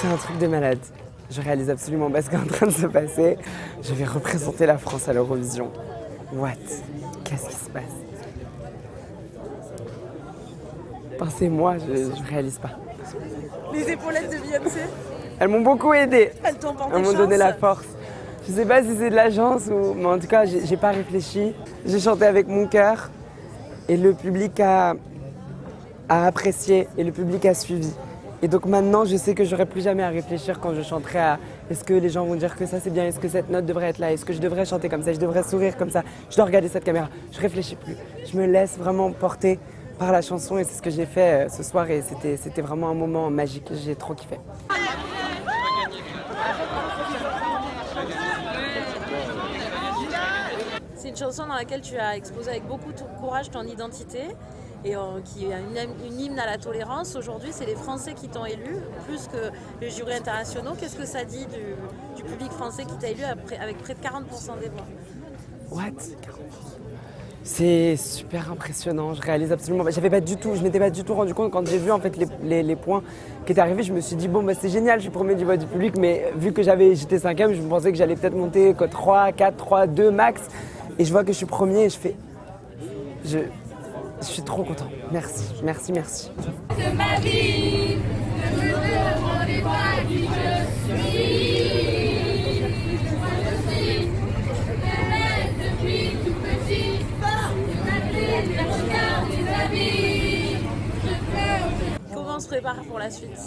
C'est un truc de malade. Je réalise absolument pas ce qui est en train de se passer. Je vais représenter la France à l'Eurovision. What? Qu'est-ce qui se passe? Pensez-moi, je réalise pas. Les épaulettes de Beyoncé, Elles m'ont beaucoup aidé. elles t'ont porté Elles m'ont chance. donné la force. Je sais pas si c'est de la chance ou... Mais en tout cas, j'ai pas réfléchi. J'ai chanté avec mon cœur. Et le public a apprécié. Et le public a suivi. Et donc maintenant, je sais que j'aurai plus jamais à réfléchir quand je chanterai à est-ce que les gens vont dire que ça c'est bien, est-ce que cette note devrait être là, est-ce que je devrais chanter comme ça, je devrais sourire comme ça, je dois regarder cette caméra. Je réfléchis plus. Je me laisse vraiment porter par la chanson et c'est ce que j'ai fait ce soir et c'était vraiment un moment magique. J'ai trop kiffé. C'est une chanson dans laquelle tu as exposé avec beaucoup de courage ton identité et qui est une hymne à la tolérance. Aujourd'hui, c'est les Français qui t'ont élu, plus que les jurys internationaux. Qu'est-ce que ça dit du public français qui t'a élu avec près de 40% des voix? What? C'est super impressionnant, je réalise absolument. Je m'étais pas du tout rendu compte quand j'ai vu en fait les points qui étaient arrivés. Je me suis dit bon bah c'est génial, je suis premier du vote du public, mais vu que j'étais cinquième, je pensais que j'allais peut-être monter 3, 4, 3, 2 max. Et je vois que je suis premier et je suis trop content. Merci, merci, merci. De ma vie, ne me demandez pas qui je suis. Moi je suis, je reste depuis tout petit. Je m'appelle le regard des amis. Je pleure. Comment on se prépare pour la suite?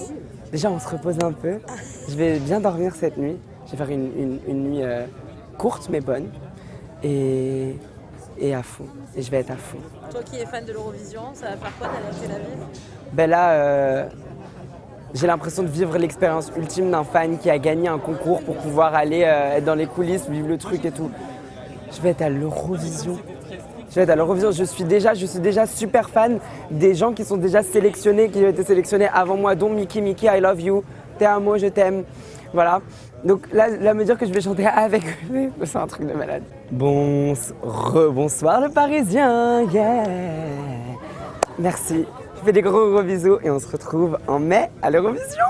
Déjà on se repose un peu. Je vais bien dormir cette nuit. Je vais faire une nuit courte mais bonne. Et à fond. Et je vais être à fond. Toi qui es fan de l'Eurovision, ça va faire quoi d'aller à Tel Aviv? Ben là, j'ai l'impression de vivre l'expérience ultime d'un fan qui a gagné un concours pour pouvoir aller être dans les coulisses, vivre le truc et tout. Je vais être à l'Eurovision. Je suis déjà super fan des gens qui sont déjà sélectionnés, qui ont été sélectionnés avant moi, dont Miki, I love you, Te amo, je t'aime. Voilà. Donc là, me dire que je vais chanter avec eux, c'est un truc de malade. Bonsoir le Parisien, yeah. Merci. Je fais des gros bisous et on se retrouve en mai à l'Eurovision.